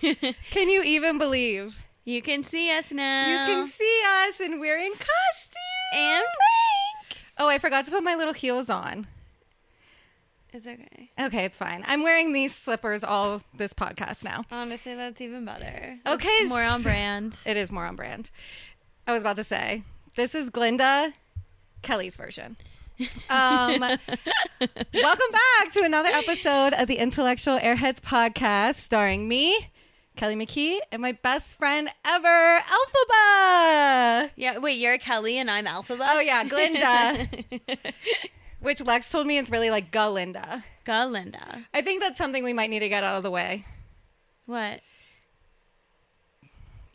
Can you even believe? You can see us now. You can see us, and we're in costume. And Frank. Oh, I forgot to put my little heels on. It's okay. Okay, it's fine. I'm wearing these slippers all this podcast now. Honestly, that's even better. Okay. It's more on brand. It is more on brand. I was about to say, this is Glinda, Kelly's version. Welcome back to another episode of the Intellectual Airheads podcast, starring me, Kelly McKee, and my best friend ever, Elphaba. Yeah, wait, you're Kelly and I'm Elphaba? Oh yeah, Glinda. Which Lex told me it's really like Glinda. Glinda. I think that's something we might need to get out of the way. What?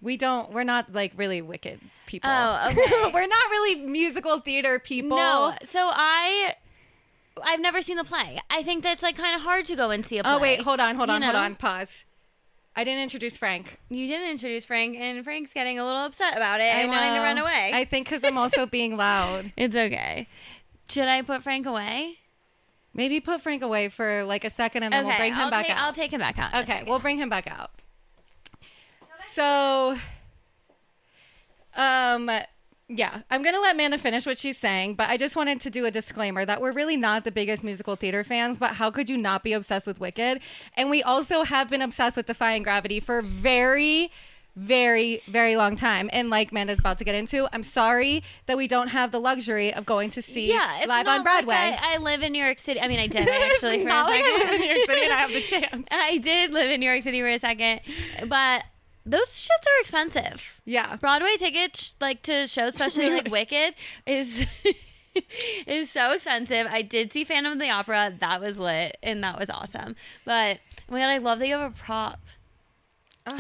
We're not like really wicked people. Oh, okay. We're not really musical theater people. No, so I've never seen the play. I think that's like kind of hard to go and see a play. Oh wait, hold on, You know? pause. I didn't introduce Frank. You didn't introduce Frank, and Frank's getting a little upset about it and wanting to run away. I think because I'm also being loud. It's okay. Should I put Frank away? Maybe put Frank away for like a second and then we'll bring him back out. I'll take him back out. Okay, we'll bring him back out. So, yeah, I'm going to let Manda finish what she's saying, but I just wanted to do a disclaimer that we're really not the biggest musical theater fans, but how could you not be obsessed with Wicked? And we also have been obsessed with Defying Gravity for a very, very, very long time. And like Manda's about to get into, I'm sorry that we don't have the luxury of going to see live on Broadway. Like I live in New York City. I mean, I did actually for a not like second. I live in New York City and I have the chance. I did live in New York City for a second, but those shits are expensive. Yeah. Broadway tickets, like to shows, especially like Wicked, is so expensive. I did see Phantom of the Opera. That was lit and that was awesome. But oh my god, I love that you have a prop.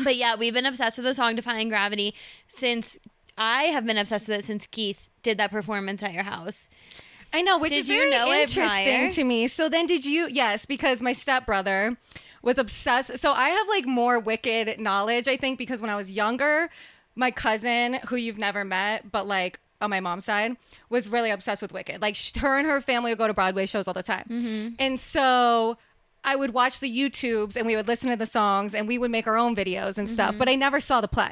But yeah, we've been obsessed with the song Defying Gravity since I have been obsessed with it since Keith did that performance at your house. I know, which is very interesting to me. So then did you? Yes, because my stepbrother was obsessed. So I have like more Wicked knowledge, I think, because when I was younger, my cousin, who you've never met, but like on my mom's side, was really obsessed with Wicked. Like her and her family would go to Broadway shows all the time. Mm-hmm. And so I would watch the YouTubes and we would listen to the songs and we would make our own videos and stuff, but I never saw the play.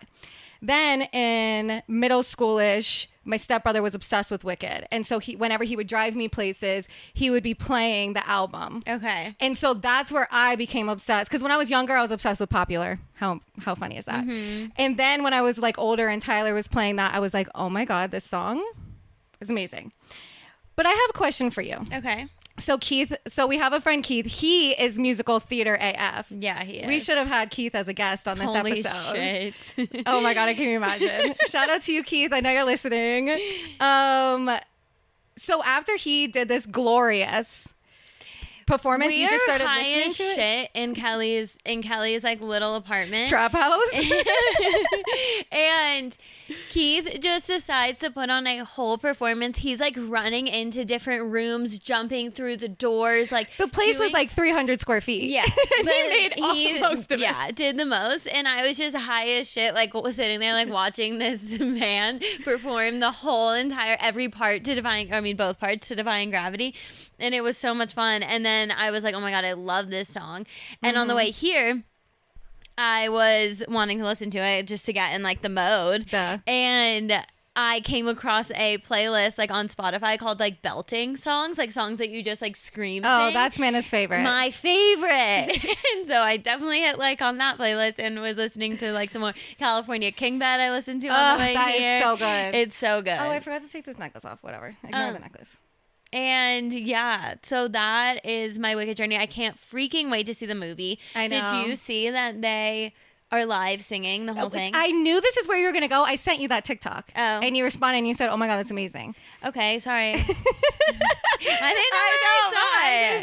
Then in middle schoolish, my stepbrother was obsessed with Wicked. And so whenever he would drive me places, he would be playing the album. Okay. And so that's where I became obsessed. Because when I was younger, I was obsessed with Popular. How funny is that? Mm-hmm. And then when I was like older and Tyler was playing that, I was like, oh my God, this song is amazing. But I have a question for you. Okay. So we have a friend Keith. He is musical theater AF. Yeah, he is. We should have had Keith as a guest on this Holy episode. Shit. Oh my God, I can't imagine. Shout out to you, Keith. I know you're listening. So after he did this glorious performance, you just started listening to shit in Kelly's like little apartment trap house. And Keith just decides to put on a whole performance. He's like running into different rooms, jumping through the doors. Like the place was like 300 square feet. Yeah, but he made all most of it. Yeah, did the most. And I was just high as shit, like sitting there, like watching this man perform the whole entire both parts to Defying Gravity. And it was so much fun. And then I was like, oh my God, I love this song. And on the way here, I was wanting to listen to it just to get in like the mode. Duh. And I came across a playlist like on Spotify called like belting songs, like songs that you just like scream. Oh, sing. that's Manda's favorite. My favorite. And so I definitely hit like on that playlist and was listening to like some more California King Bed I listened to on the way that here. is so good. It's so good. Oh, I forgot to take this necklace off. Whatever. Ignore the necklace. And yeah, so that is my Wicked journey. I can't freaking wait to see the movie. I know. Did you see that they are live singing the whole thing? I knew this is where you were going to go. I sent you that TikTok. Oh. And you responded and you said, oh my God, that's amazing. Okay, sorry. I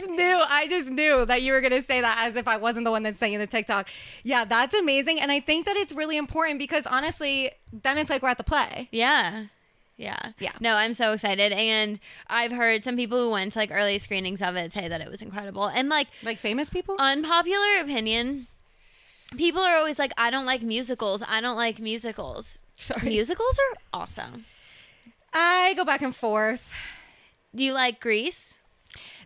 didn't know I just knew that you were going to say that as if I wasn't the one that sent you the TikTok. Yeah, that's amazing. And I think that it's really important because honestly, then it's like we're at the play. Yeah. No, I'm so excited. And I've heard some people who went to like early screenings of it say that it was incredible. And like famous people? Unpopular opinion, people are always like, I don't like musicals. Sorry. Musicals are awesome. I go back and forth. Do you like Grease?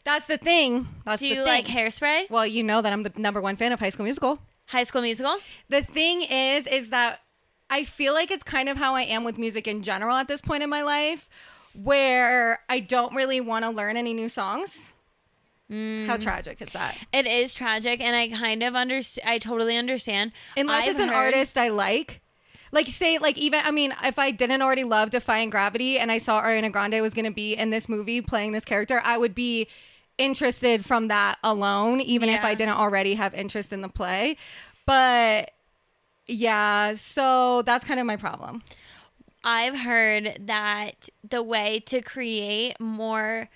That's the thing. Do you like Hairspray? Well, you know that I'm the #1 fan of High School Musical. High School Musical? The thing is that I feel like it's kind of how I am with music in general at this point in my life, where I don't really want to learn any new songs. How tragic is that? It is tragic, and I kind of I totally understand. Unless it's an artist I like. Like, say, like, even, I mean, if I didn't already love Defying Gravity and I saw Ariana Grande was going to be in this movie playing this character, I would be interested from that alone, even if I didn't already have interest in the play. But, yeah, so that's kind of my problem. I've heard that the way to create more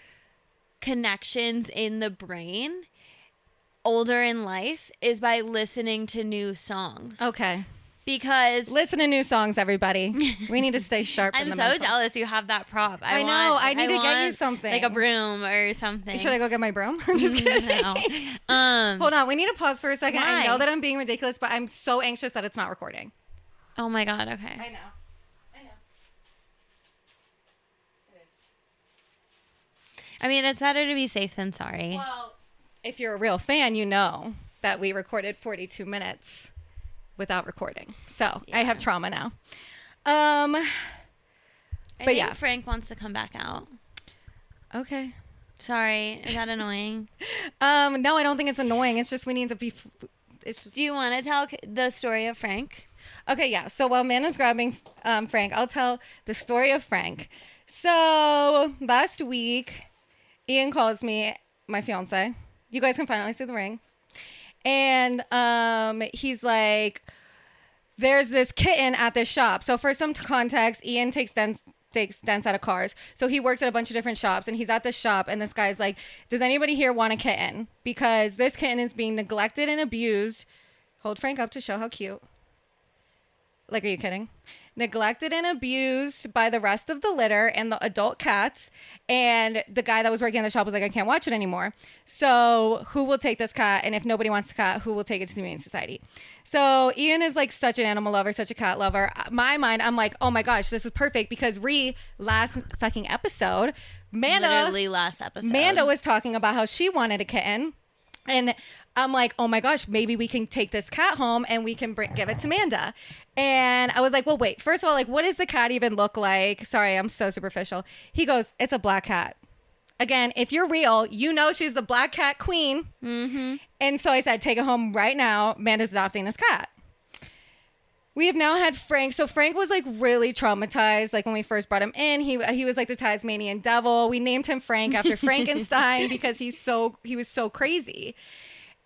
connections in the brain older in life is by listening to new songs. Okay. Because listen to new songs, everybody. We need to stay sharp. I'm so jealous you have that prop. I know. I need to get you something, like a broom or something. Should I go get my broom? I'm just kidding. No. Hold on. We need to pause for a second. Why? I know that I'm being ridiculous, but I'm so anxious that it's not recording. Oh my God. Okay. I know. It is. I mean, it's better to be safe than sorry. Well, if you're a real fan, you know that we recorded 42 minutes without recording. So I have trauma now. I think Frank wants to come back out. Okay. Sorry. Is that annoying? No, I don't think it's annoying. It's just we need to be. It's just. Do you want to tell the story of Frank? Okay, yeah. So while Manda's grabbing Frank, I'll tell the story of Frank. So last week, Ian calls me, my fiance. You guys can finally see the ring. And he's like, there's this kitten at this shop. So for some context, Ian takes dents out of cars. So he works at a bunch of different shops, and he's at this shop, and this guy's like, does anybody here want a kitten? Because this kitten is being neglected and abused. Hold Frank up to show how cute. Like, are you kidding? Neglected and abused by the rest of the litter and the adult cats. And the guy that was working in the shop was like, I can't watch it anymore. So who will take this cat? And if nobody wants the cat, who will take it to the Humane Society? So Ian is like such an animal lover, such a cat lover. My mind, I'm like, oh my gosh, this is perfect because last fucking episode, Literally last episode, Manda was talking about how she wanted a kitten. And I'm like, oh my gosh, maybe we can take this cat home and we can give it to Manda. And I was like, well, wait, first of all, like, what does the cat even look like? Sorry, I'm so superficial. He goes, it's a black cat. Again, if you're real, you know she's the black cat queen. Mm-hmm. And so I said, take it home right now. Manda's adopting this cat. We have now had Frank. So Frank was like really traumatized. Like when we first brought him in, he was like the Tasmanian devil. We named him Frank after Frankenstein because he was so crazy.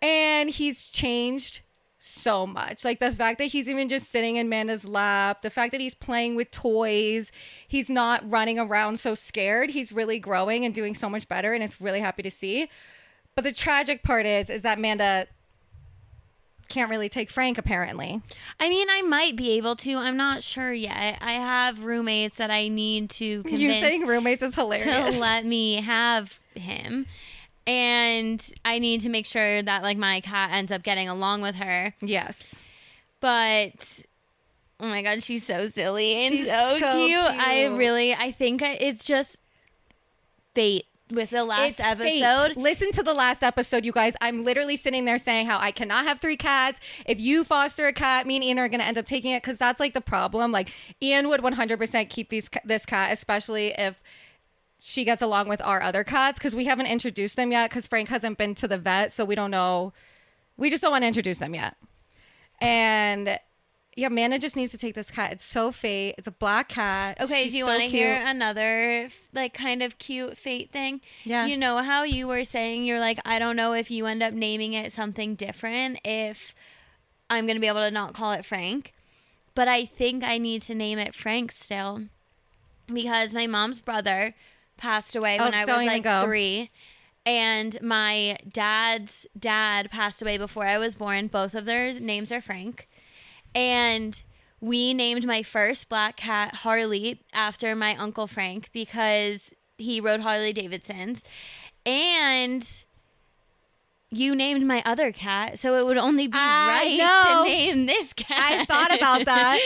And he's changed so much. Like the fact that he's even just sitting in Manda's lap, the fact that he's playing with toys, he's not running around so scared. He's really growing and doing so much better, and it's really happy to see. But the tragic part is that Manda can't really take Frank, apparently. I mean, I might be able to. I'm not sure yet. I have roommates that I need to convince. You saying roommates is hilarious. To let me have him. And I need to make sure that like my cat ends up getting along with her. Yes. But oh my God, she's so silly and she's so cute. I think it's just fate with the last episode. Fate. Listen to the last episode, you guys. I'm literally sitting there saying how I cannot have 3 cats. If you foster a cat, me and Ian are going to end up taking it because that's like the problem. Like Ian would 100% keep this cat, especially if she gets along with our other cats, because we haven't introduced them yet because Frank hasn't been to the vet, so we don't know. We just don't want to introduce them yet. And yeah, Manda just needs to take this cat. It's so fate. It's a black cat. Okay, She's do you so want to cute. hear another like kind of cute fate thing? Yeah. You know how you were saying you're like, I don't know if you end up naming it something different, if I'm going to be able to not call it Frank. But I think I need to name it Frank still because my mom's brother passed away when I was like 3, and my dad's dad passed away before I was born. Both of their names are Frank, and we named my first black cat Harley after my uncle Frank because he rode Harley Davidsons, and you named my other cat, so it would only be right to name this cat. I thought about that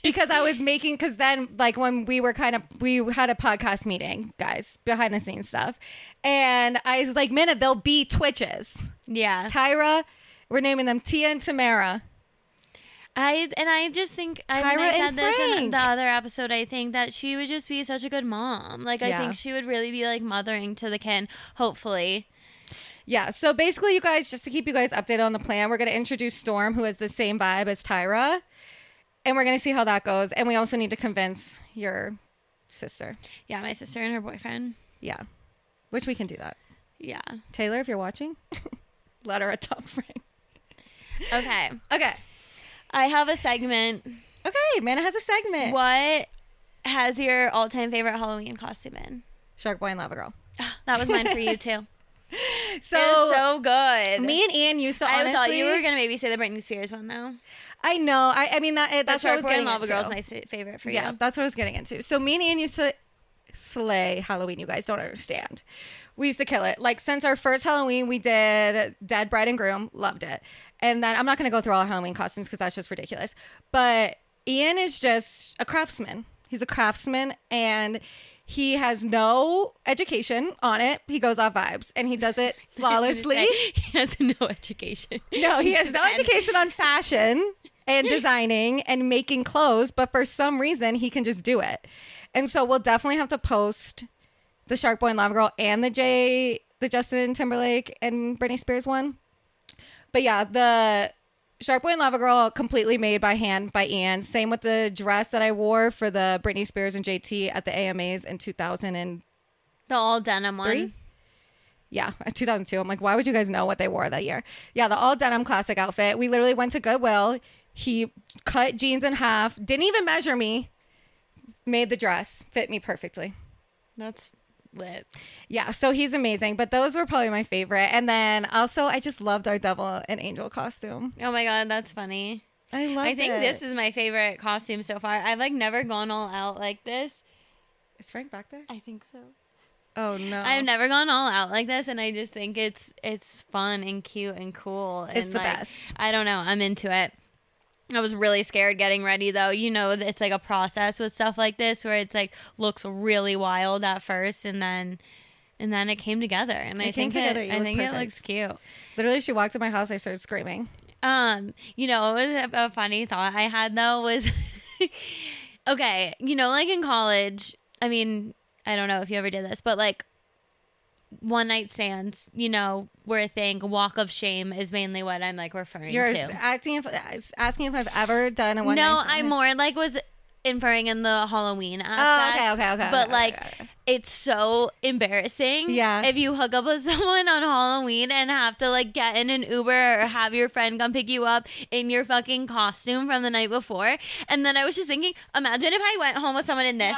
because I was because then like when we had a podcast meeting, guys, behind the scenes stuff. And I was like, Minna, they'll be Twitches. Yeah. Tyra, we're naming them Tia and Tamara. I just think I said this in the other episode. I think that she would just be such a good mom. Like I think she would really be like mothering to the kid. Hopefully. Yeah. So basically, you guys, just to keep you guys updated on the plan, we're gonna introduce Storm, who has the same vibe as Tyra, and we're gonna see how that goes. And we also need to convince your sister. Yeah, my sister and her boyfriend. Yeah, which we can do that. Yeah. Taylor, if you're watching, let her a top ring. Okay. Okay. I have a segment. Okay, Manda has a segment. What has your all-time favorite Halloween costume been? Shark Boy and Lava Girl. That was mine for you too. So, it was so good. Me and Ian used to honestly... I thought you were going to maybe say the Britney Spears one though. I know. I mean, that's what I was getting into. Lava Girl is my favorite for you. Yeah, that's what I was getting into. So me and Ian used to slay Halloween. You guys don't understand. We used to kill it. Like, since our first Halloween, we did Dead Bride and Groom. Loved it. And then I'm not going to go through all our Halloween costumes because that's just ridiculous. But Ian is just a craftsman. He's a craftsman, and he has no education on it. He goes off vibes, and he does it flawlessly. He has no education. No, he has no education on fashion and designing and making clothes, but for some reason, he can just do it. And so we'll definitely have to post the Shark Boy and Lava Girl and the Justin Timberlake and Britney Spears one. But yeah, the Shark Boy and Lava Girl completely made by hand by Ian. Same with the dress that I wore for the Britney Spears and JT at the AMAs in 2003. The all denim one. Yeah, 2002. I'm like, why would you guys know what they wore that year? Yeah, the all denim classic outfit. We literally went to Goodwill. He cut jeans in half, didn't even measure me, made the dress, fit me perfectly. That's lit. Yeah, so he's amazing, but those were probably my favorite. And then also I just loved our devil and angel costume. Oh my god, that's funny. I think this is my favorite costume so far. I've like never gone all out like this. Is Frank back there? I think so. Oh no, I've never gone all out like this, and I just think it's fun and cute and cool. It's and the like, best. I don't know, I'm into it. I was really scared getting ready though. You know, it's like a process with stuff like this where it's like looks really wild at first, and then it came together. And I think it looks cute. Literally, she walked in my house, I started screaming. You know, a funny thought I had though was, okay, you know, like in college, I mean, I don't know if you ever did this, but like one night stands, you know, were a thing. Walk of shame is mainly what I'm like referring to. You're asking if I've ever done a one night stand. No, I more like was inferring in the Halloween aspect. Oh, okay. But it's so embarrassing. Yeah. If you hook up with someone on Halloween and have to like get in an Uber or have your friend come pick you up in your fucking costume from the night before. And then I was just thinking, imagine if I went home with someone in this.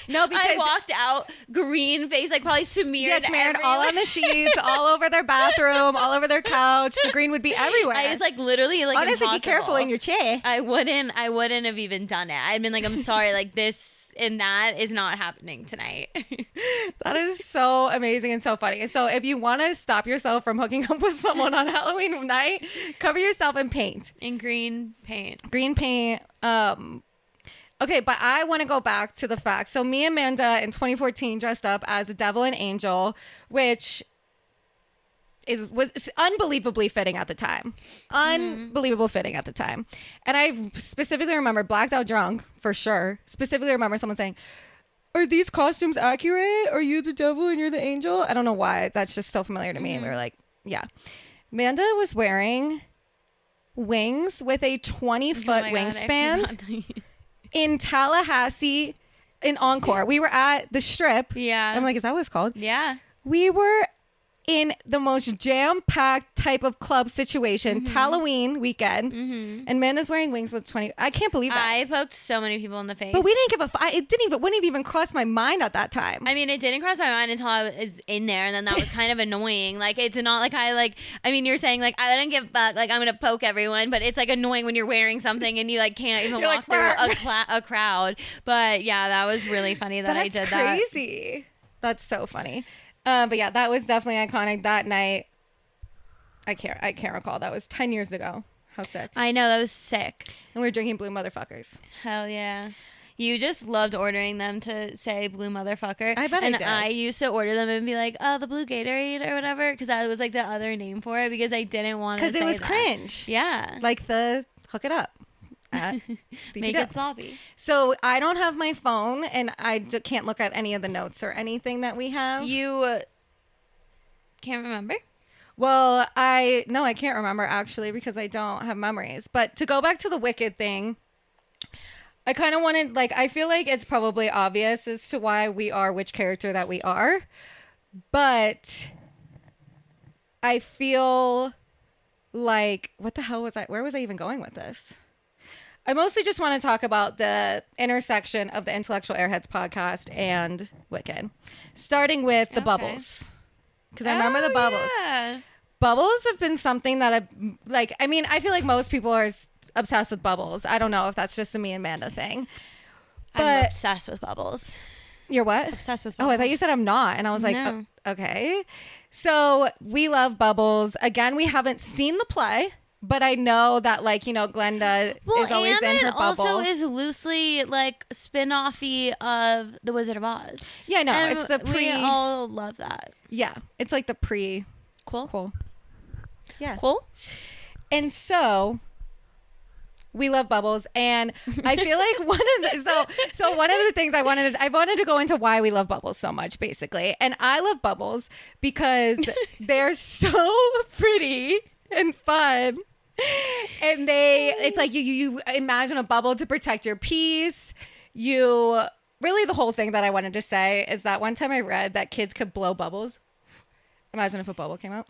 No, because I walked out green face, like probably smeared all on the sheets, all over their bathroom, all over their couch. The green would be everywhere. It's like literally like honestly, impossible. Be careful in your chair. I wouldn't have even done it. I'd been like, I'm sorry, like this and that is not happening tonight. That is so amazing and so funny. So if you want to stop yourself from hooking up with someone on Halloween night, cover yourself in paint. In green paint. Green paint. Okay, but I want to go back to the fact. So me and Manda in 2014 dressed up as a devil and angel, which was unbelievably fitting at the time. Unbelievable fitting at the time. And I specifically remember, blacked out drunk, for sure. Specifically remember someone saying, "Are these costumes accurate? Are you the devil and you're the angel?" I don't know why. That's just so familiar to me. And we were like, yeah. Manda was wearing wings with a 20-foot wingspan. In Tallahassee, in Encore. We were at the Strip. Yeah. I'm like, is that what it's called? Yeah. We were in the most jam-packed type of club situation, Halloween weekend, and Manda's wearing wings with 20. I can't believe that. I poked so many people in the face. But we didn't give a wouldn't even cross my mind at that time. I mean, it didn't cross my mind until I was in there, and then that was kind of annoying. Like, it's not like you're saying, like, I didn't give a fuck, like, I'm going to poke everyone, but it's, like, annoying when you're wearing something and you, like, can't even walk through a crowd. But, yeah, that was really funny that I did that. That's crazy. That's so funny. But yeah, that was definitely iconic that night. I can't recall. That was 10 years ago. How sick. I know, that was sick. And we were drinking blue motherfuckers. Hell yeah. You just loved ordering them to say blue motherfucker. I bet I did. And I used to order them and be like, oh, the blue Gatorade or whatever, because that was like the other name for it, because I didn't want to say that. Because it was cringe. Yeah. Like the hook it up at Make it sloppy. So I don't have my phone, and I can't look at any of the notes or anything that we have. You can't remember? Well, I can't remember actually, because I don't have memories. But to go back to the Wicked thing, I kind of wanted, like, I feel like it's probably obvious as to why we are which character that we are. But I feel like, what the hell was where was I even going with this? I mostly just want to talk about the intersection of the Intellectual Airheads podcast and Wicked. Starting with the bubbles. Because I remember the bubbles. Yeah. Bubbles have been something that I feel like most people are obsessed with bubbles. I don't know if that's just a me and Manda thing. But I'm obsessed with bubbles. You're what? Obsessed with bubbles. Oh, I thought you said I'm not. And I was like, No. Okay. So we love Bubbles. Again, we haven't seen the play, but I know that, like, you know, Glinda is always in her bubble. It also is loosely, like, spin-offy of The Wizard of Oz. Yeah, no, And it's the pre. We all love that. Yeah, it's like the pre. Cool. Yeah. Cool. And so we love Bubbles, and I feel like one of the things I wanted to go into why we love Bubbles so much, basically. And I love Bubbles because they're so pretty and fun. And it's like you imagine a bubble to protect your peace. Really, the whole thing that I wanted to say is that one time I read that kids could blow bubbles. Imagine if a bubble came out.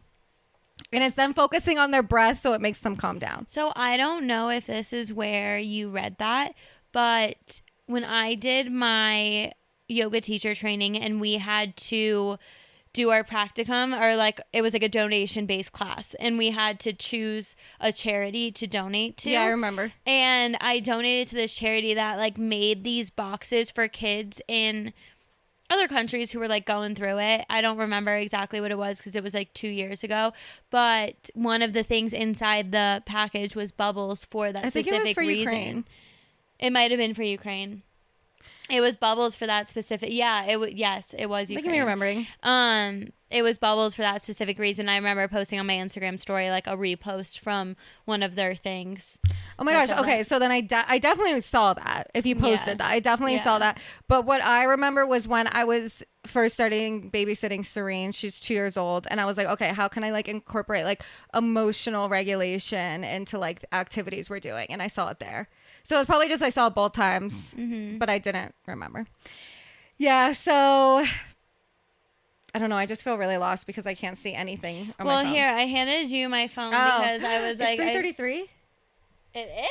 And it's them focusing on their breath, so it makes them calm down. So I don't know if this is where you read that, but when I did my yoga teacher training and we had to do our practicum, or like it was like a donation based class, and we had to choose a charity to donate to. Yeah, I remember. And I donated to this charity that like made these boxes for kids in other countries who were like going through it. I don't remember exactly what it was because it was like 2 years ago, but one of the things inside the package was bubbles for that specific reason. Ukraine. It might have been for Ukraine. It was bubbles for that specific. Yeah, yes, it was Ukraine. Look at me remembering. It was bubbles for that specific reason. I remember posting on my Instagram story like a repost from one of their things. Oh my gosh. Okay, so then I definitely saw that. If you posted that, I definitely saw that. But what I remember was when I was first starting babysitting Serene. She's 2 years old, and I was like, okay, how can I like incorporate like emotional regulation into like the activities we're doing? And I saw it there. So it's probably just I saw it both times, but I didn't remember. Yeah, so I don't know. I just feel really lost because I can't see anything on my phone. Here, I handed you my phone because I was like... It's 3:33? It is!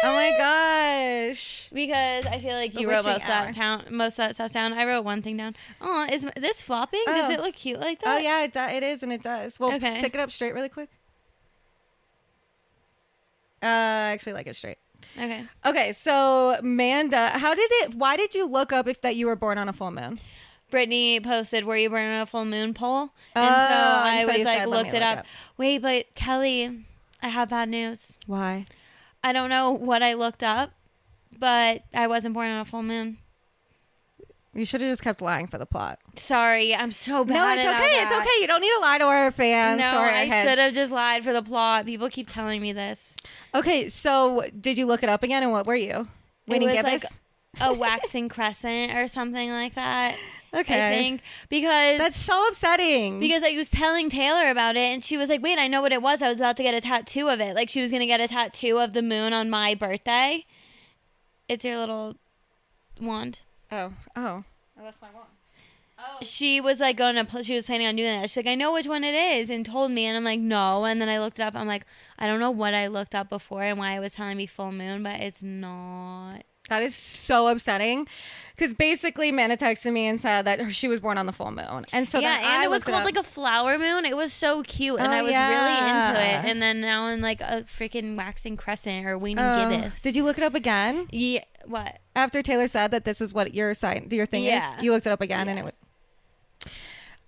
Oh my gosh. Because I feel like you wrote most of that stuff down. I wrote one thing down. Oh, is this flopping? Oh. Does it look cute like that? Oh, yeah, it is, and it does. Well, Okay. stick it up straight really quick. I actually like it straight. Okay, so Manda, why did you look up that you were born on a full moon? Brittany posted, were you born on a full moon poll? And so I was like, looked it up. Wait, but Kelly, I have bad news. Why? I don't know what I looked up, but I wasn't born on a full moon. You should have just kept lying for the plot. Sorry, I'm so bad. No, it's okay. It's okay. You don't need to lie to our fans. No, or our I heads. should have just lied for the plot. People keep telling me this. Okay, so did you look it up again, and what were you? Waiting Gibbous? Like a waxing crescent or something like that. Okay. I think because that's so upsetting. Because I was telling Taylor about it, and she was like, "Wait, I know what it was. I was about to get a tattoo of it. Like she was gonna get a tattoo of the moon on my birthday. It's your little wand." Oh, that's my wand. Oh. She was like she was planning on doing that. She's like, I know which one it is, and told me, and I'm like, no. And then I looked it up. I'm like, I don't know what I looked up before and why it was telling me full moon, but it's not. That is so upsetting. Because basically, Manda texted me and said that she was born on the full moon. And so then and it was called like a flower moon. It was so cute, and I was really into it. And then now I'm like a freaking waxing crescent or waning gibbous. Did you look it up again? Yeah. What? After Taylor said that this is what your thing is, you looked it up again, and it was...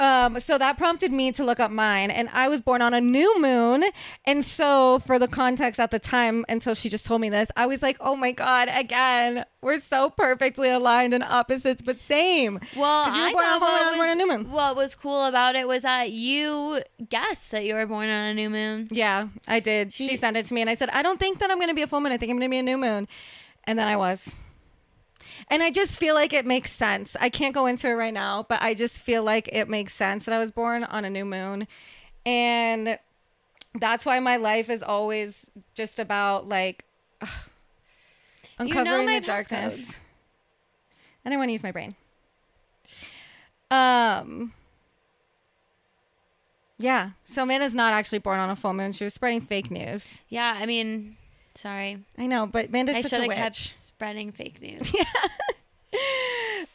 So that prompted me to look up mine, and I was born on a new moon. And so for the context at the time, until she just told me this, I was like, oh my God, again, we're so perfectly aligned and opposites, but same. Well, I was born on a new moon. What was cool about it was that you guessed that you were born on a new moon. Yeah, I did. She sent it to me, and I said, I don't think that I'm going to be a full moon. I think I'm going to be a new moon. And then I was. And I just feel like it makes sense. I can't go into it right now, but I just feel like it makes sense that I was born on a new moon. And that's why my life is always just about like uncovering the darkness. I didn't want to use my brain. Yeah. So Manda's not actually born on a full moon. She was spreading fake news. Yeah, I mean, sorry. I know, but Manda's such a witch. I should have kept spreading fake news. Yeah.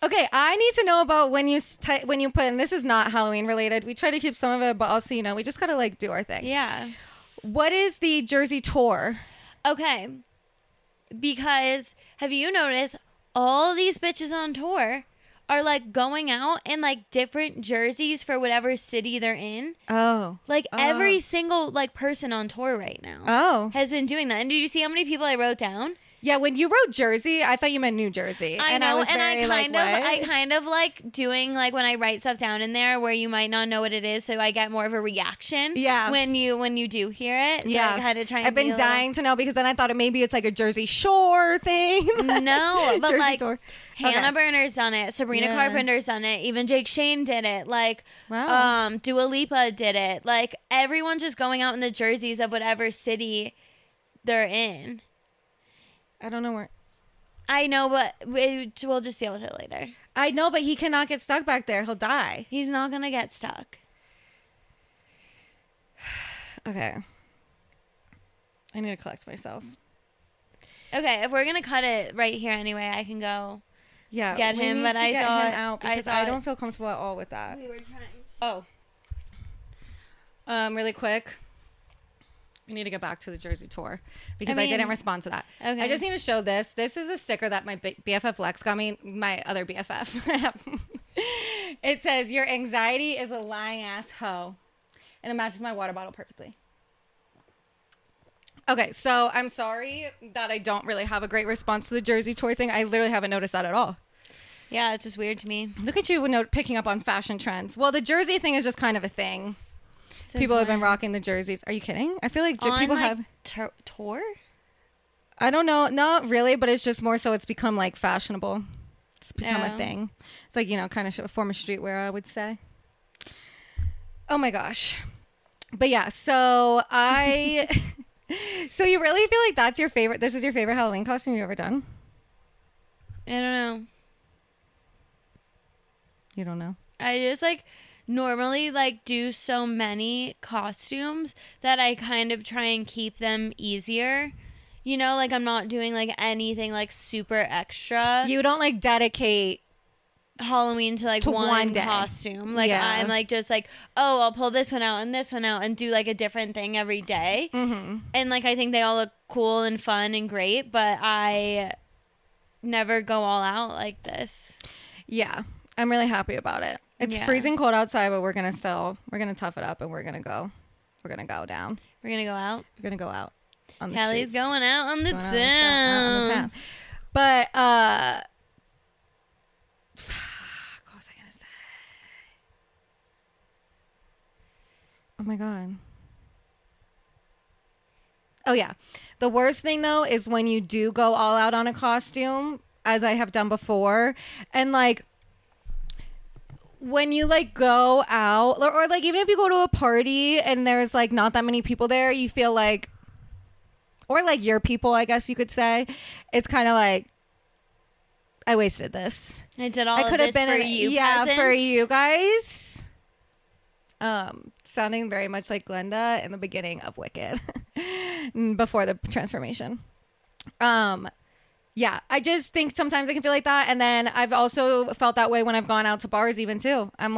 Okay, I need to know about when you put, and this is not Halloween related. We try to keep some of it, but also, we just gotta like do our thing. Yeah. What is the Jersey tour? Okay. Because have you noticed all these bitches on tour are like going out in like different jerseys for whatever city they're in? Oh. Like every single like person on tour right now has been doing that. And did you see how many people I wrote down? Yeah, when you wrote Jersey, I thought you meant New Jersey. I know, and I kind of like doing like when I write stuff down in there where you might not know what it is, so I get more of a reaction. Yeah. When you do hear it. So yeah. I kind of try. I've been dying to know because then I thought maybe it's like a Jersey Shore thing. No, but Jersey like tour. Hannah Berner's done it. Sabrina Carpenter's done it. Even Jake Shane did it. Like, Dua Lipa did it. Like everyone's just going out in the jerseys of whatever city they're in. I don't know where. I know, but we'll just deal with it later. I know, but he cannot get stuck back there. He'll die. He's not going to get stuck. Okay. I need to collect myself. Okay, if we're going to cut it right here anyway, I can go get him. But I get thought him out because I don't feel comfortable at all with that. We were trying. Really quick. We need to get back to the Jersey tour because I didn't respond to that. Okay. I just need to show this. This is a sticker that my BFF Lex got me, my other BFF. It says, your anxiety is a lying ass hoe. And it matches my water bottle perfectly. Okay, so I'm sorry that I don't really have a great response to the Jersey tour thing. I literally haven't noticed that at all. Yeah, it's just weird to me. Look at you picking up on fashion trends. Well, the Jersey thing is just kind of a thing. People have been rocking the jerseys. Are you kidding? I feel like people have tour. I don't know, not really, but it's just more so it's become like fashionable. It's become a thing. It's like kind of a form of streetwear, I would say. Oh my gosh, but yeah. So so you really feel like that's your favorite? This is your favorite Halloween costume you've ever done? I don't know. You don't know? I just normally do so many costumes that I kind of try and keep them easier. I'm not doing anything super extra. You don't dedicate Halloween to one costume. I'm just I'll pull this one out and this one out and do a different thing every day. Mm-hmm. And I think they all look cool and fun and great, but I never go all out like this. Yeah. I'm really happy about it. It's freezing cold outside, but we're gonna tough it up and we're gonna go down. We're gonna go out. We're gonna go out on the Kelly's streets. going out on the town. But what was I gonna say? Oh my god. Oh yeah. The worst thing though is when you do go all out on a costume, as I have done before, and when you go out or even if you go to a party and there's not that many people there, you feel or your people, I guess you could say, it's kind of I wasted this. I did all of this for you. Yeah, peasants. for you guys. Sounding very much like Glinda in the beginning of Wicked before the transformation. Yeah, I just think sometimes I can feel like that. And then I've also felt that way when I've gone out to bars even too. I'm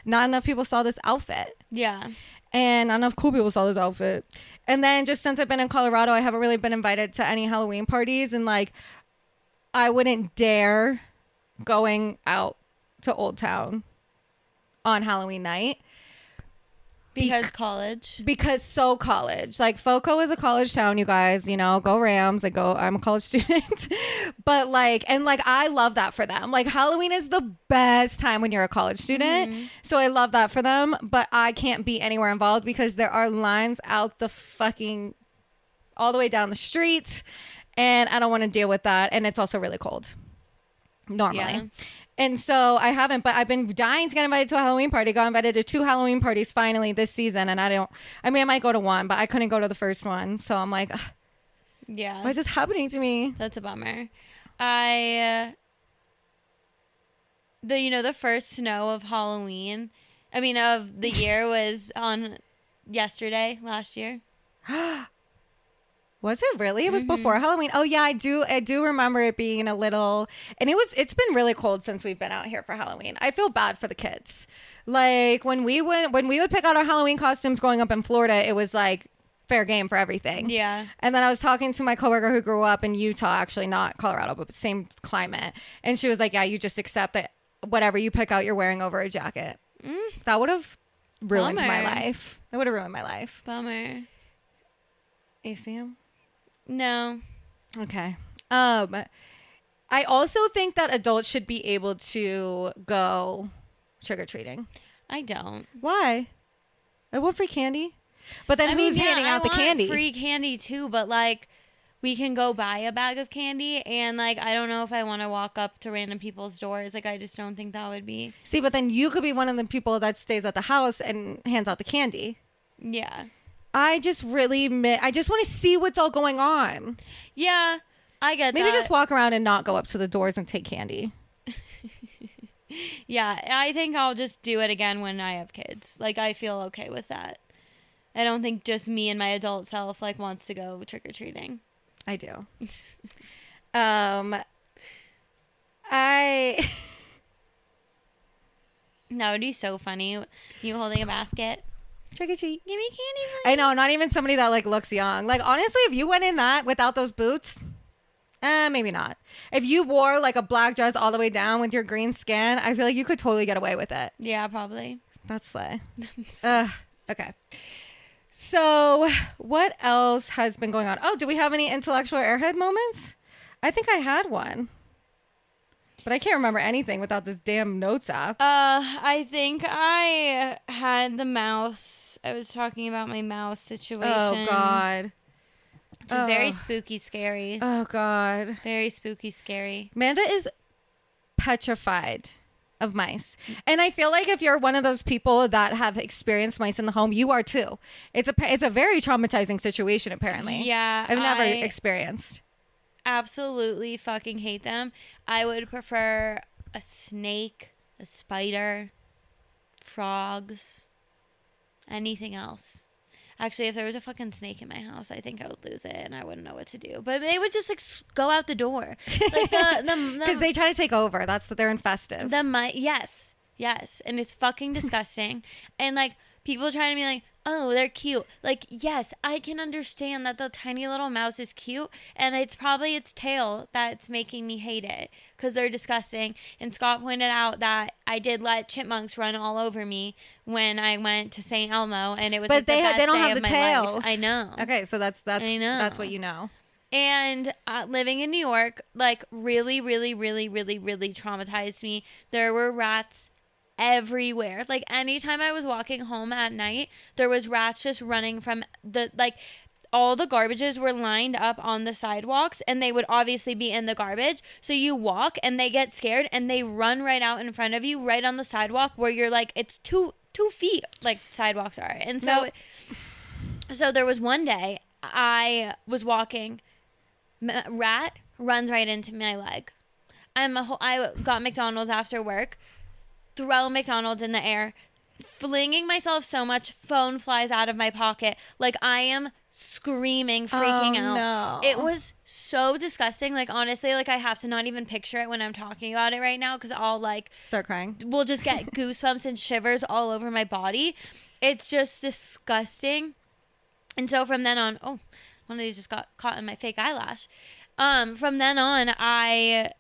not enough people saw this outfit. Yeah. And not enough cool people saw this outfit. And then just since I've been in Colorado, I haven't really been invited to any Halloween parties. And I wouldn't dare going out to Old Town on Halloween night. College. Because so college. Like, FOCO is a college town, you guys. You know, go Rams. I'm a college student. But, like, and, like, I love that for them. Like, Halloween is the best time when you're a college student. Mm-hmm. So I love that for them. But I can't be anywhere involved because there are lines out the fucking all the way down the street. And I don't want to deal with that. And it's also really cold normally. Yeah. And so I haven't, but I've been dying to get invited to a Halloween party. Got invited to 2 Halloween parties finally this season. And I might go to one, but I couldn't go to the first one. So I'm like, yeah, why is this happening to me? That's a bummer. The first snow of Halloween, of the year was on yesterday, last year. Was it really? It was before Halloween. Oh yeah, I do remember it being a little, and it's been really cold since we've been out here for Halloween. I feel bad for the kids. Like when we would pick out our Halloween costumes growing up in Florida, it was like fair game for everything. Yeah. And then I was talking to my coworker who grew up in Utah, actually not Colorado, but same climate. And she was like, yeah, you just accept that whatever you pick out, you're wearing over a jacket. That would have ruined my life. That would have ruined my life. Bummer. You see him? No. Okay. I also think that adults should be able to go trick-or-treating. I don't. Why? I want free candy. But then who's handing out the candy? Free candy too, but like we can go buy a bag of candy and like I don't know if I want to walk up to random people's doors. Like I just don't think that would be. See, but then you could be one of the people that stays at the house and hands out the candy. Yeah. I just want to see what's all going on. Yeah, I get Maybe that. just walk around and not go up to the doors and take candy. Yeah, I think I'll just do it again when I have kids. Like, I feel okay with that. I don't think just me and my adult self, like, wants to go trick-or-treating. I do. That would be so funny. You holding a basket. Trick or treat. Give me candy, please. I know, not even somebody that like looks young. Like honestly, if you went in that without those boots, maybe not. If you wore like a black dress all the way down with your green skin, I feel like you could totally get away with it. Yeah, probably. That's slay. Okay. So what else has been going on? Oh, do we have any intellectual airhead moments? I think I had one. But I can't remember anything without this damn notes app. I think I had the mouse. I was talking about my mouse situation. Oh, God. Which is very spooky, scary. Oh, God. Very spooky, scary. Manda is petrified of mice. And I feel like if you're one of those people that have experienced mice in the home, you are too. It's a very traumatizing situation, apparently. Yeah. I've never experienced. Absolutely fucking hate them. I would prefer a snake, a spider, frogs, anything else. Actually, if there was a fucking snake in my house, I think I would lose it and I wouldn't know what to do. But they would just like go out the door, like because they try to take over. They're infested. Yes, and it's fucking disgusting. And like people trying to be like, oh, they're cute. Like, yes, I can understand that the tiny little mouse is cute, and it's probably its tail that's making me hate it because they're disgusting. And Scott pointed out that I did let chipmunks run all over me when I went to St. Elmo, and it was like, they don't have the tails. I know. Okay, so that's I know. That's what you know. And living in New York, like, really, really, really, really, really traumatized me. There were rats everywhere. Like anytime I was walking home at night, there was rats just running from all the garbages were lined up on the sidewalks and they would obviously be in the garbage. So you walk and they get scared and they run right out in front of you, right on the sidewalk where you're like, it's 2 feet like sidewalks are. And so, so there was one day I was walking, rat runs right into my leg. I got McDonald's after work, throw McDonald's in the air, flinging myself so much, phone flies out of my pocket. Like I am screaming, freaking out. No. It was so disgusting. Like honestly, like I have to not even picture it when I'm talking about it right now because I'll like start crying. We'll just get goosebumps and shivers all over my body. It's just disgusting. And so from then on, one of these just got caught in my fake eyelash. From then on, I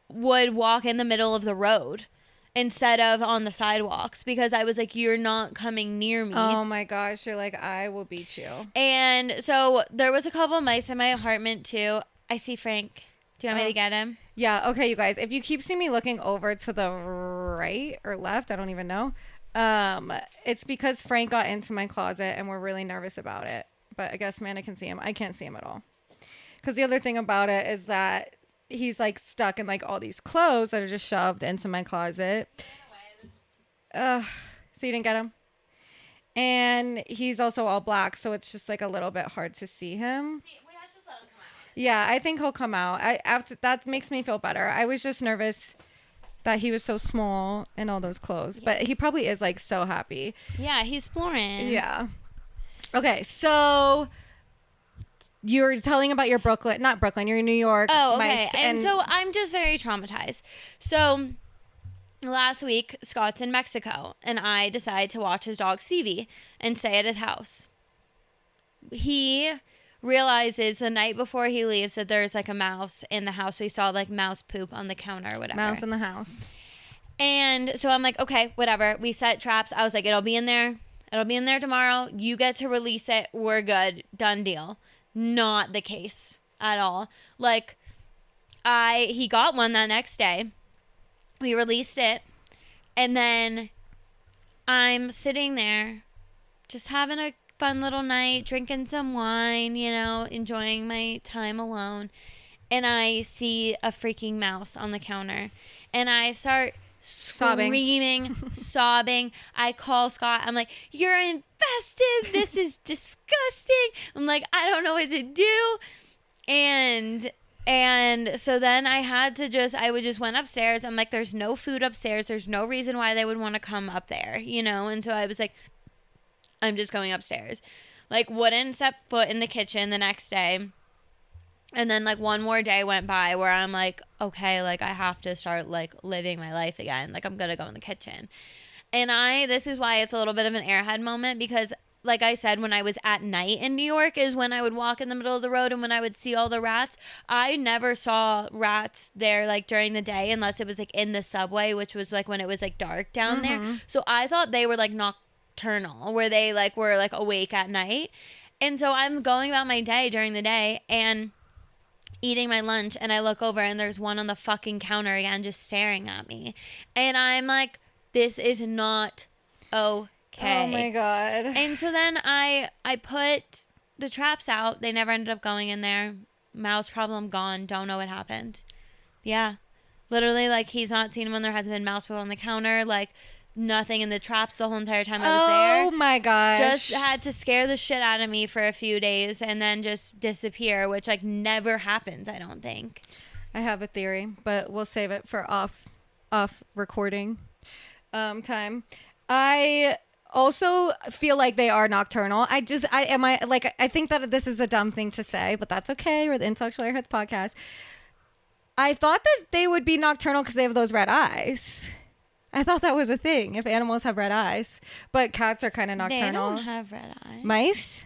would walk in the middle of the road. instead of on the sidewalks because I was like, you're not coming near me. Oh my gosh, you're like, I will beat you. And so there was a couple of mice in my apartment too. I see Frank. Do you want me to get him? Yeah, okay, you guys. If you keep seeing me looking over to the right or left, I don't even know. It's because Frank got into my closet and we're really nervous about it. But I guess Manda can see him. I can't see him at all. Because the other thing about it is that he's like stuck in like all these clothes that are just shoved into my closet. So you didn't get him? And he's also all black, so it's just like a little bit hard to see him. Yeah, I think he'll come out. After that makes me feel better. I was just nervous that he was so small in all those clothes, but he probably is like so happy. Yeah, he's exploring. Yeah. Okay, so you're telling about your not Brooklyn, you're in New York. Oh, okay. And so I'm just very traumatized. So last week, Scott's in Mexico, and I decided to watch his dog Stevie and stay at his house. He realizes the night before he leaves that there's like a mouse in the house. We saw like mouse poop on the counter or whatever. Mouse in the house. And so I'm like, okay, whatever. We set traps. I was like, it'll be in there. It'll be in there tomorrow. You get to release it. We're good. Done deal. Not the case at all. Like, he got one that next day. We released it. And then I'm sitting there just having a fun little night, drinking some wine, you know, enjoying my time alone. And I see a freaking mouse on the counter. And I start screaming, sobbing. I call Scott. I'm like, you're infested. This is disgusting. I'm like, I don't know what to do. And so then I just went upstairs. I'm like, there's no food upstairs. There's no reason why they would want to come up there, you know? And so I was like, I'm just going upstairs. Like, wouldn't step foot in the kitchen the next day. And then, like, one more day went by where I'm like, okay, like, I have to start, like, living my life again. Like, I'm going to go in the kitchen. And this is why it's a little bit of an airhead moment because, like I said, when I was at night in New York is when I would walk in the middle of the road and when I would see all the rats. I never saw rats there, like, during the day unless it was, like, in the subway, which was, like, when it was, like, dark down there. So I thought they were, like, nocturnal, where they, like, were, like, awake at night. And so I'm going about my day during the day and eating my lunch, and I look over and there's one on the fucking counter again just staring at me. And I'm like, this is not okay. Oh my God. And so then I put the traps out. They never ended up going in there. Mouse problem gone. Don't know what happened. Yeah. Literally, like, he's not seen when there hasn't been mouse poop on the counter. Like, nothing in the traps the whole entire time I was there. Oh my gosh. Just had to scare the shit out of me for a few days and then just disappear, which, like, never happens, I don't think. I have a theory, but we'll save it for off recording time. I also feel like they are nocturnal. I think that this is a dumb thing to say, but that's okay. We're the Intellectual Airheads podcast. I thought that they would be nocturnal because they have those red eyes. I thought that was a thing, if animals have red eyes. But cats are kind of nocturnal. They don't have red eyes. Mice?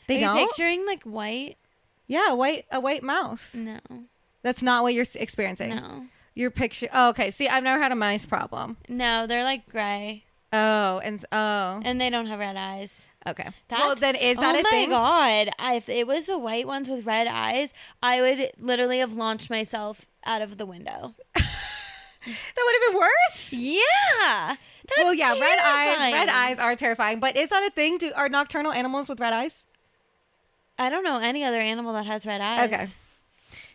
They don't? Are you picturing, like, white? Yeah, a white mouse. No. That's not what you're experiencing? No. You're picturing... Oh, okay. See, I've never had a mice problem. No, they're, like, gray. Oh. And they don't have red eyes. Okay. Well, then is that a thing? Oh, my God. If it was the white ones with red eyes, I would literally have launched myself out of the window. That would have been worse. Yeah. That's terrifying. Red eyes are terrifying. But is that a thing? Are nocturnal animals with red eyes? I don't know any other animal that has red eyes. Okay.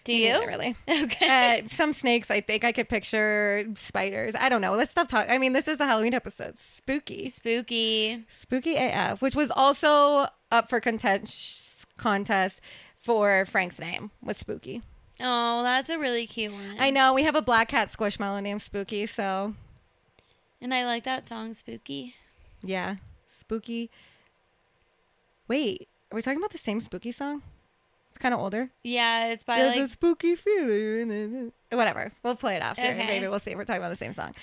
Do you? Neither, really. Okay. Some snakes, I think I could picture. Spiders. I don't know. Let's stop talking. I mean, this is the Halloween episode. Spooky AF, which was also up for contest for Frank's name, was Spooky. Oh, that's a really cute one. I know. We have a black cat squishmallow named Spooky, so. And I like that song, Spooky. Yeah. Spooky. Wait, are we talking about the same Spooky song? It's kind of older. Yeah, it's by There's a spooky feeling. Whatever. We'll play it after. Okay. Maybe we'll see if we're talking about the same song.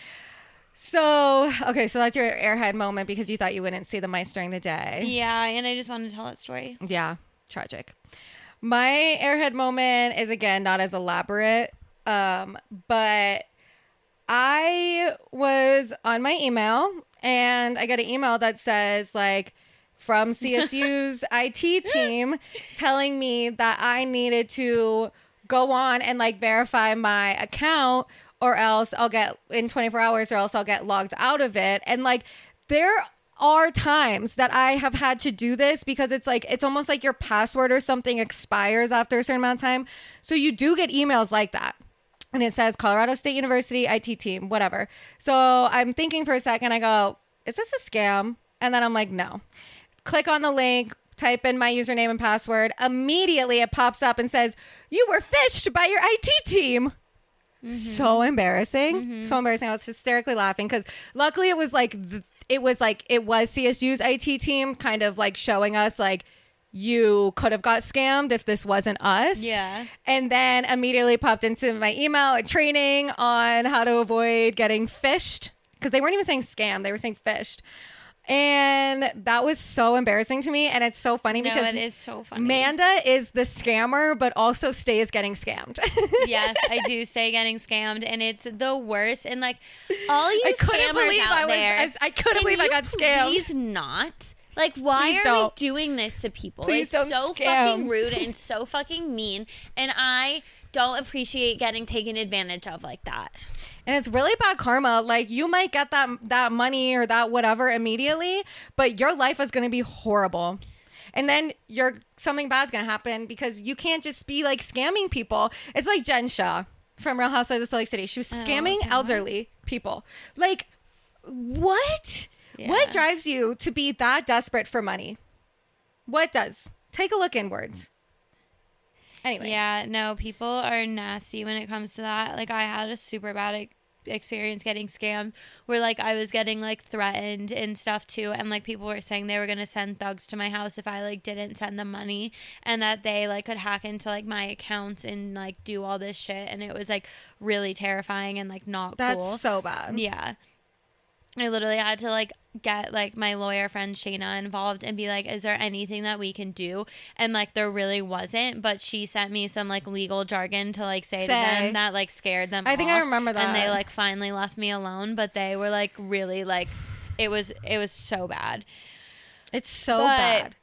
So, okay, so that's your airhead moment because you thought you wouldn't see the mice during the day. Yeah, and I just wanted to tell that story. Yeah, tragic. My airhead moment is, again, not as elaborate, but I was on my email and I got an email that says like from CSU's IT team telling me that I needed to go on and like verify my account or else I'll get in 24 hours or else I'll get logged out of it. And like there are times that I have had to do this because it's like it's almost like your password or something expires after a certain amount of time. So you do get emails like that. And it says Colorado State University IT team, whatever. So I'm thinking for a second, I go, is this a scam? And then I'm like, no. Click on the link, type in my username and password. Immediately it pops up and says, you were phished by your IT team. Mm-hmm. So embarrassing. Mm-hmm. So embarrassing. I was hysterically laughing because luckily it was CSU's IT team kind of like showing us like, you could have got scammed if this wasn't us. Yeah. And then immediately popped into my email a training on how to avoid getting phished because they weren't even saying scam. They were saying phished. And that was so embarrassing to me. And it's so funny because it is so funny. Manda is the scammer, but also stays getting scammed. Yes, I do stay getting scammed. And it's the worst. And like all you scammers out there. I couldn't believe I got scammed. Please not. Like, why are we doing this to people? Please it's don't so scam. fucking rude and so fucking mean. And I don't appreciate getting taken advantage of like that. And it's really bad karma. Like, you might get that money or that whatever immediately, but your life is going to be horrible. And then something bad's going to happen because you can't just be like scamming people. It's like Jen Shah from Real Housewives of Salt Lake City. She was scamming elderly people. Like, what? Yeah. What drives you to be that desperate for money? What does? Take a look inwards. Anyways. Yeah, no, people are nasty when it comes to that. Like, I had a super bad experience getting scammed where, like, I was getting, like, threatened and stuff, too. And, like, people were saying they were going to send thugs to my house if I, like, didn't send them money. And that they, like, could hack into, like, my accounts and, like, do all this shit. And it was, like, really terrifying and, like, not cool. That's so bad. Yeah. I literally had to like get like my lawyer friend Shayna involved and be like, is there anything that we can do? And like there really wasn't, but she sent me some like legal jargon to like say to them that like scared them I think I remember that. And they like finally left me alone, but they were like really like it was so bad. It's so bad.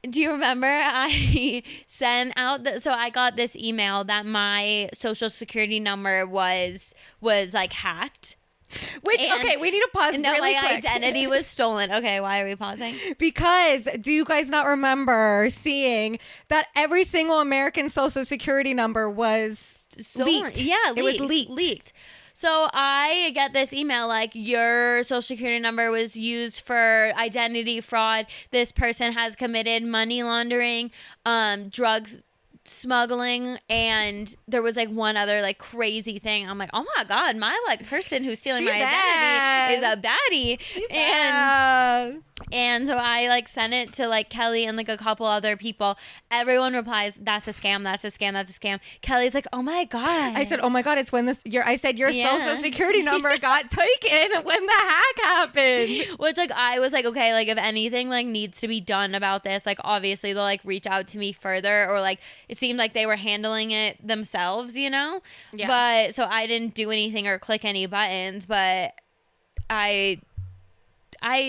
Do you remember I sent out so I got this email that my social security number was like hacked. Okay, we need to pause really quick. My identity was stolen. Okay, why are we pausing? Because do you guys not remember seeing that every single American social security number was leaked? Yeah, it was leaked. So I get this email like, your social security number was used for identity fraud. This person has committed money laundering, drugs smuggling, and there was like one other like crazy thing. I'm like, oh my god, my like person who's stealing my identity is a baddie. And so I like sent it to like Kelly and like a couple other people. Everyone replies, that's a scam, that's a scam, that's a scam. Kelly's like, oh my god. I said, oh my god, it's when your social security number got taken when the hack happened. Which like I was like, okay, like if anything like needs to be done about this, like obviously they'll like reach out to me further, or like it seemed like they were handling it themselves, you know? Yeah. But so I didn't do anything or click any buttons, but I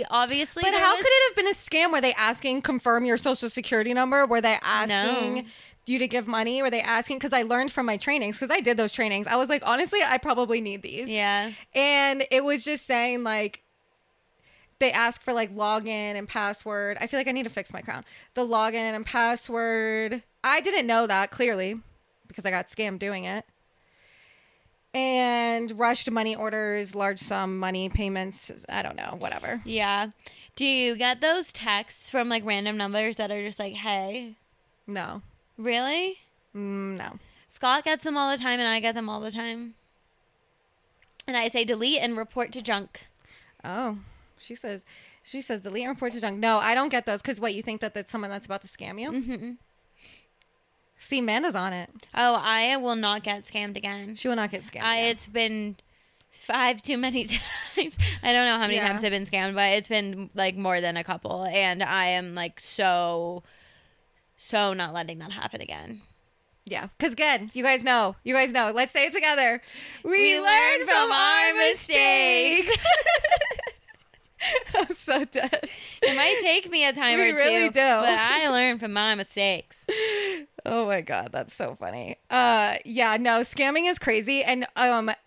obviously. But how could it have been a scam? Were they asking confirm your social security number? Were they asking you to give money? Were they asking? Because I learned from my trainings, because I did those trainings. I was like, honestly, I probably need these. Yeah. And it was just saying like, they ask for like login and password. I feel like I need to fix my crown. The login and password. I didn't know that clearly because I got scammed doing it. And rushed money orders, large sum money payments. I don't know, whatever. Yeah. Do you get those texts from like random numbers that are just like, hey? No. Really? No. Scott gets them all the time and I get them all the time. And I say delete and report to junk. Oh, she says delete and report to junk. No, I don't get those because what, you think that that's someone that's about to scam you? Mm-hmm. See, Manda's on it. Oh, I will not get scammed again. She will not get scammed again. It's been 5 too many times. I don't know how many times I've been scammed, but it's been like more than a couple. And I am like so not letting that happen again. Yeah, because again, you guys know. Let's say it together. We learn from our mistakes. I'm so dead. It might take me a time or two, really do. But I learn from my mistakes. Oh my God, that's so funny. Yeah, no, scamming is crazy. And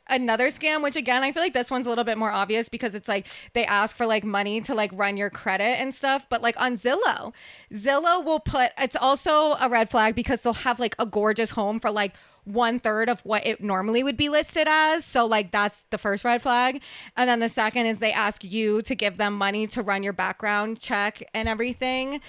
another scam, which again, I feel like this one's a little bit more obvious because it's like they ask for like money to like run your credit and stuff. But like on Zillow will put, it's also a red flag because they'll have like a gorgeous home for like 1/3 of what it normally would be listed as. So like that's the first red flag. And then the second is they ask you to give them money to run your background check and everything.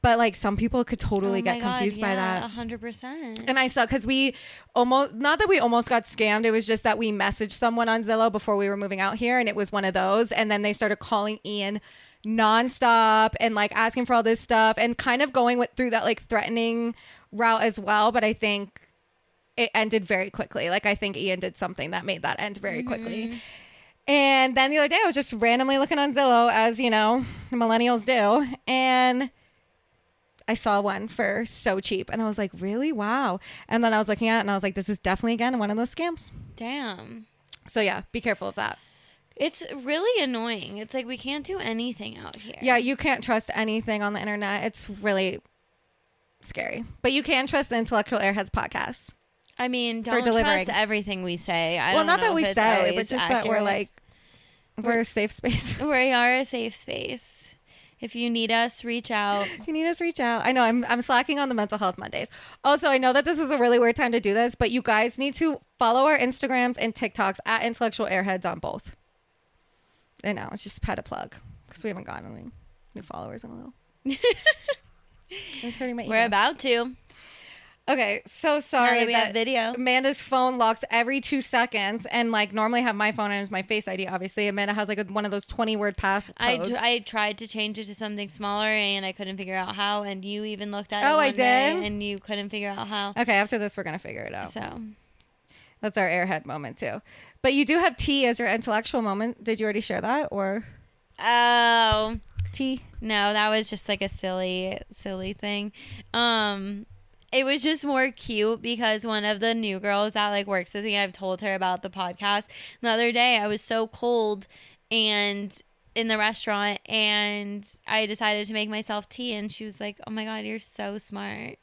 But like some people could totally get confused by that. 100%. And I saw, because we almost, not that we almost got scammed, it was just that we messaged someone on Zillow before we were moving out here, and it was one of those. And then they started calling Ian nonstop and like asking for all this stuff and kind of going through that like threatening route as well. But I think it ended very quickly. Like I think Ian did something that made that end very quickly. And then the other day I was just randomly looking on Zillow, as you know, the millennials do, and I saw one for so cheap and I was like, really? Wow. And then I was looking at it and I was like, this is definitely again one of those scams. Damn. So yeah, be careful of that. It's really annoying. It's like we can't do anything out here. Yeah, you can't trust anything on the internet. It's really scary. But you can trust the Intellectual Airheads podcast. I mean, don't trust everything we say. Well, not that we say, but just that we're like, we're a safe space. We are a safe space. If you need us, reach out. If you need us, reach out. I know I'm slacking on the mental health Mondays. Also, I know that this is a really weird time to do this, but you guys need to follow our Instagrams and TikToks at Intellectual Airheads on both. I know, it's just pet a plug because we haven't gotten any new followers in a little. It's hurting my ego. We're about to. Okay, so sorry that we have video. Amanda's phone locks every 2 seconds, and like normally I have my phone and it's my Face ID. Obviously, Amanda has like one of those 20-word passcodes. I tried to change it to something smaller and I couldn't figure out how. And you even looked at it. Oh, I did, and you couldn't figure out how. Okay, after this we're gonna figure it out. So that's our airhead moment too. But you do have T as your intellectual moment. Did you already share that or? Oh, T. No, that was just like a silly thing. It was just more cute because one of the new girls that like works with me, I've told her about the podcast. The other day I was so cold and in the restaurant and I decided to make myself tea and she was like, "Oh my God, you're so smart."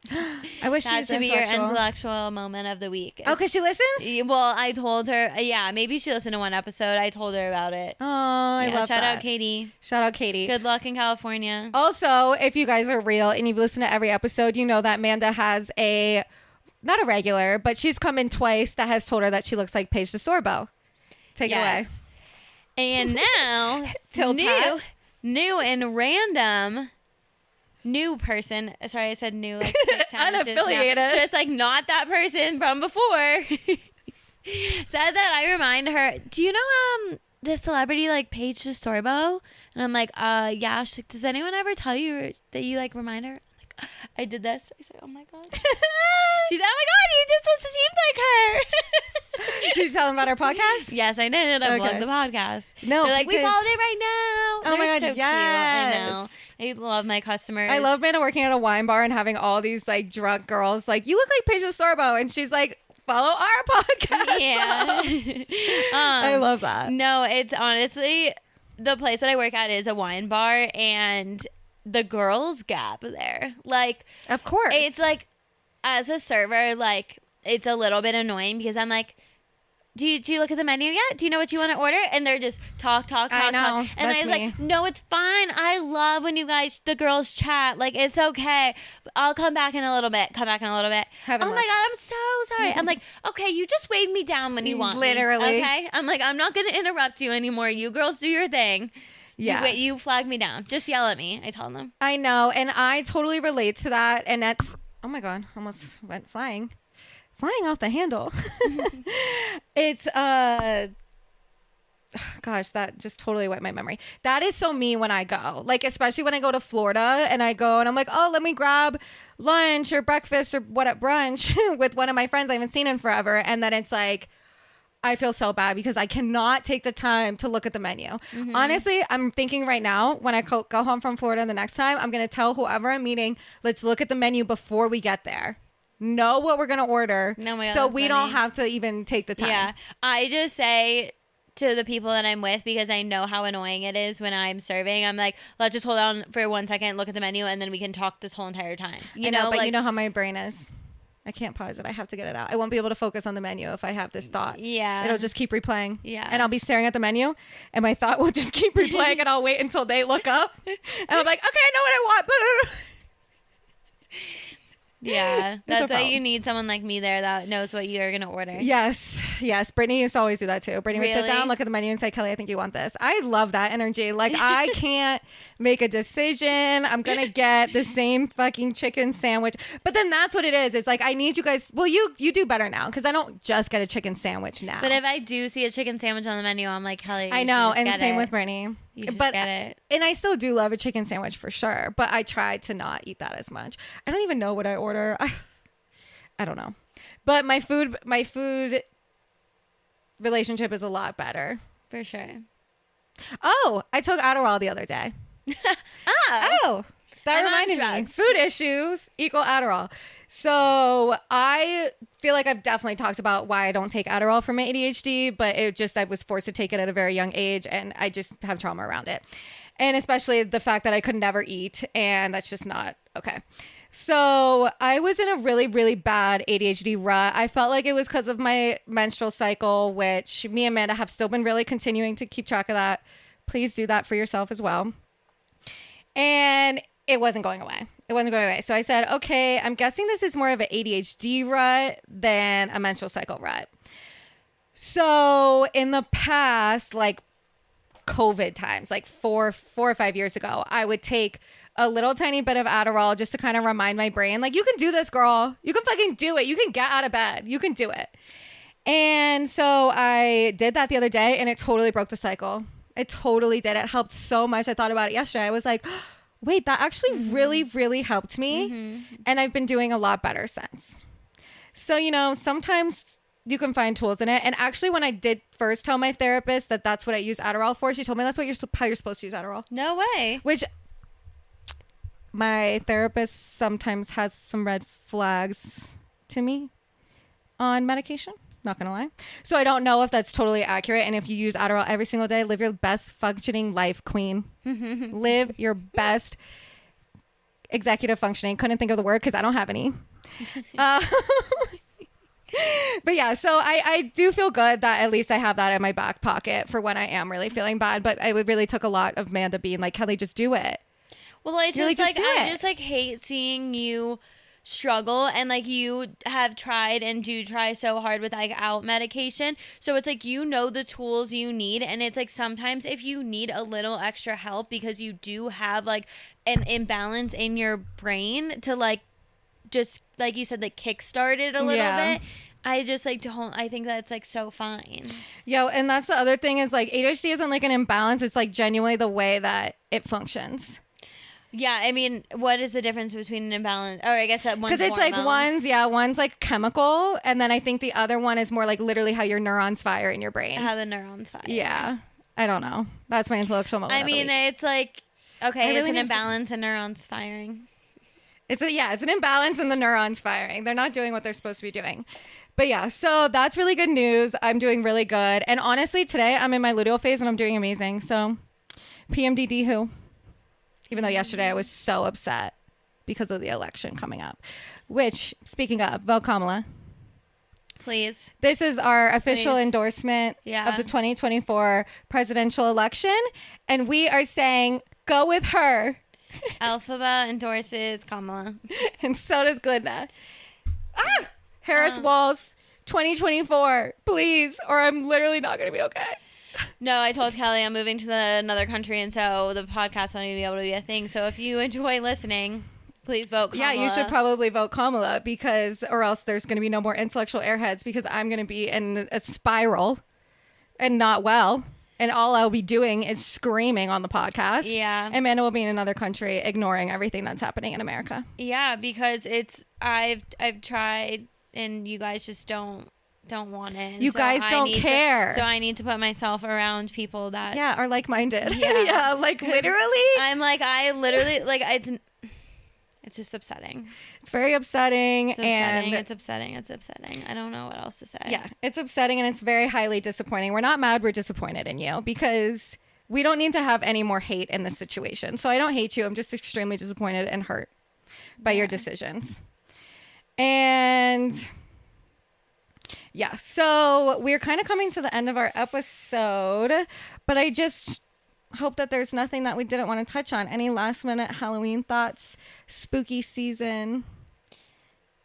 I wish that should be your intellectual moment of the week. Oh, because she listens? Well, I told her, yeah, maybe she listened to one episode. I told her about it. Oh, I love that. Shout out Katie. Shout out Katie. Good luck in California. Also, if you guys are real and you've listened to every episode, you know that Manda has not a regular, but she's come in twice that has told her that she looks like Paige DeSorbo. Take it away. And now, new and random new person. Sorry, I said new like 6 times. Unaffiliated. Just like not that person from before. Said that I remind her, do you know the celebrity like Paige DeSorbo? And I'm like, yeah. She's like, does anyone ever tell you that you like remind her? I did this. I said, "Oh my God." She's, "Oh my God, you just seemed like her." Did you tell them about our podcast? Yes, I did. I loved the podcast. No, they're like, "We followed it right now." Oh my God, so yes. cute. I know. I love my customers. I love Manda working at a wine bar and having all these like drunk girls like, "You look like Paige DeSorbo," and she's like, "Follow our podcast." Yeah. I love that. No, it's honestly the place that I work at is a wine bar and the girls gap there, like, of course, it's like as a server, like it's a little bit annoying because I'm like, do you look at the menu yet? Do you know what you want to order? And they're just talk. And I was like, no, it's fine. I love when you guys, the girls chat. Like, it's okay. I'll come back in a little bit. Oh my God, I'm so sorry. I'm like, okay, you just wave me down when you want literally. Me, okay? I'm like, I'm not going to interrupt you anymore. You girls do your thing. Yeah. You flag me down. Just yell at me. I told them. I know. And I totally relate to that. And that's, oh my God, almost went flying off the handle. It's, gosh, that just totally went my memory. That is so me when I go, like, especially when I go to Florida and I go and I'm like, oh, let me grab lunch or breakfast or what at brunch with one of my friends I haven't seen in forever. And then it's like, I feel so bad because I cannot take the time to look at the menu. Mm-hmm. Honestly, I'm thinking right now when I go home from Florida the next time, I'm going to tell whoever I'm meeting, let's look at the menu before we get there. know what we're going to order. No, my God, so that's we funny. don't have to even take the time. Yeah. I just say to the people that I'm with, because I know how annoying it is when I'm serving, I'm like, let's just hold on for 1 second, look at the menu, and then we can talk this whole entire time. You know, but you know how my brain is. I can't pause it. I have to get it out. I won't be able to focus on the menu if I have this thought. Yeah. It'll just keep replaying. Yeah. And I'll be staring at the menu and my thought will just keep replaying and I'll wait until they look up. And I'm like, okay, I know what I want. Yeah. That's why you need someone like me there that knows what you're going to order. Yes. Brittany used to always do that too. Brittany would sit down, look at the menu and say, Kelly, I think you want this. I love that energy. Like, I can't make a decision. I'm going to get the same fucking chicken sandwich. But then that's what it is. It's like, I need you guys. Well, you do better now because I don't just get a chicken sandwich now. But if I do see a chicken sandwich on the menu, I'm like, Kelly, I know. And same with Brittany. You just but get it. And I still do love a chicken sandwich for sure. But I try to not eat that as much. I don't even know what I order. I don't know. But my food relationship is a lot better. For sure. Oh, I took Adderall the other day. Oh, that reminded me. Food issues equal Adderall. So I feel like I've definitely talked about why I don't take Adderall for my ADHD, but I was forced to take it at a very young age and I just have trauma around it. And especially the fact that I could never eat and that's just not okay. So I was in a really, really bad ADHD rut. I felt like it was because of my menstrual cycle, which me and Manda have still been really continuing to keep track of that. Please do that for yourself as well. And it wasn't going away. So I said, okay, I'm guessing this is more of an ADHD rut than a menstrual cycle rut. So in the past, like COVID times, like four or 5 years ago, I would take a little tiny bit of Adderall just to kind of remind my brain, like, you can do this, girl. You can fucking do it. You can get out of bed. You can do it. And so I did that the other day and it totally broke the cycle. It totally did. It helped so much. I thought about it yesterday. I was like, wait, that actually really, really helped me. And I've been doing a lot better since. So, sometimes you can find tools in it. And actually, when I did first tell my therapist that that's what I use Adderall for, she told me that's how you're supposed to use Adderall. No way. Which my therapist sometimes has some red flags to me on medication. Not gonna lie. So I don't know if that's totally accurate. And if you use Adderall every single day, live your best functioning life, queen. Live your best executive functioning. Couldn't think of the word because I don't have any. But yeah, so I do feel good that at least I have that in my back pocket for when I am really feeling bad. But it really took a lot of Manda being like, Kelly, just do it. Well, I just hate seeing you struggle and like you have tried and do try so hard with like out medication. So it's like, the tools you need. And it's like, sometimes if you need a little extra help because you do have like an imbalance in your brain to like, just like you said, like kickstart it a little bit. I just like I think that's like so fine. Yo, and that's the other thing is like ADHD isn't like an imbalance. It's like genuinely the way that it functions. Yeah, I mean, what is the difference between an imbalance? Or I guess that one's because it's hormones. like one's like chemical, and then I think the other one is more like literally how your neurons fire in your brain. How the neurons fire. Yeah, I don't know. That's my intellectual moment. I mean, it's like okay, really it's an imbalance in neurons firing. It's an imbalance in the neurons firing. They're not doing what they're supposed to be doing. But yeah, so that's really good news. I'm doing really good, and honestly, today I'm in my luteal phase and I'm doing amazing. So, PMDD who. Even though yesterday I was so upset because of the election coming up. Which, speaking of, vote Kamala. Please. This is our official endorsement of the 2024 presidential election. And we are saying, go with her. Elphaba endorses Kamala. And so does Glinda. Harris Walls 2024. Please, or I'm literally not going to be okay. No, I told Kelly I'm moving to another country, and so the podcast won't even be able to be a thing. So if you enjoy listening, please vote Kamala. Yeah, you should probably vote Kamala or else there's going to be no more intellectual airheads because I'm going to be in a spiral and not well. And all I'll be doing is screaming on the podcast. Yeah. And Amanda will be in another country ignoring everything that's happening in America. Yeah, because I've tried and you guys just don't want it. You guys don't care. So I need to put myself around people that are like-minded. Yeah, like literally. I'm like I literally like It's just upsetting. It's very upsetting. It's upsetting. I don't know what else to say. Yeah, it's upsetting and it's very highly disappointing. We're not mad. We're disappointed in you because we don't need to have any more hate in this situation. So I don't hate you. I'm just extremely disappointed and hurt by your decisions. And yeah, so we're kind of coming to the end of our episode, but I just hope that there's nothing that we didn't want to touch on. Any last minute Halloween thoughts? Spooky season.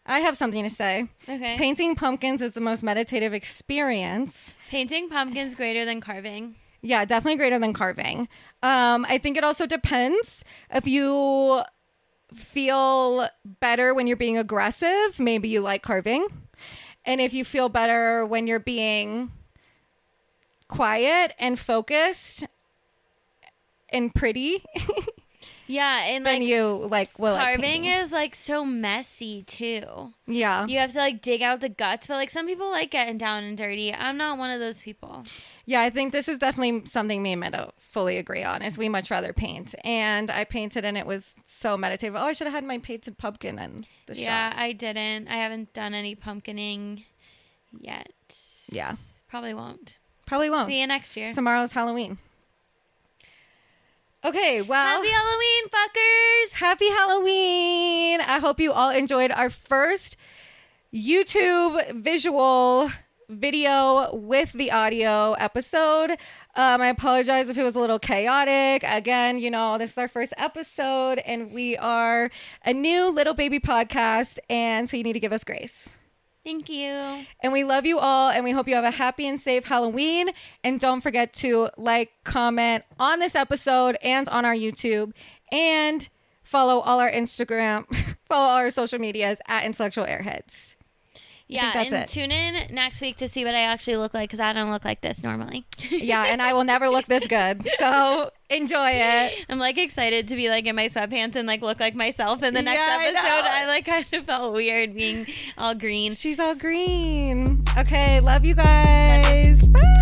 I have something to say. Okay. Painting pumpkins is the most meditative experience. Painting pumpkins greater than carving. Yeah, definitely greater than carving. I think it also depends. If you feel better when you're being aggressive, maybe you like carving. And if you feel better when you're being quiet and focused and pretty, yeah, and then you like will carving is like so messy too. Yeah, you have to like dig out the guts, but like some people like getting down and dirty. I'm not one of those people. Yeah, I think this is definitely something me and Manda fully agree on. Is we much rather paint, and I painted and it was so meditative. Oh, I should have had my painted pumpkin in the shot. Yeah, I didn't. I haven't done any pumpkining yet. Yeah, probably won't. See you next year. Tomorrow's Halloween. Okay, well. Happy Halloween, fuckers! Happy Halloween! I hope you all enjoyed our first YouTube visual video with the audio episode. I apologize if it was a little chaotic. Again, this is our first episode and we are a new little baby podcast, and so you need to give us grace. Thank you. And we love you all, and we hope you have a happy and safe Halloween. And don't forget to like, comment on this episode and on our YouTube, and follow all our Instagram, follow all our social medias at Intellectual Airheads. Yeah, and tune in next week to see what I actually look like, because I don't look like this normally. Yeah, and I will never look this good. So enjoy it. I'm like excited to be like in my sweatpants and like look like myself in the next episode. I like kind of felt weird being all green. She's all green. Okay, love you guys. Bye.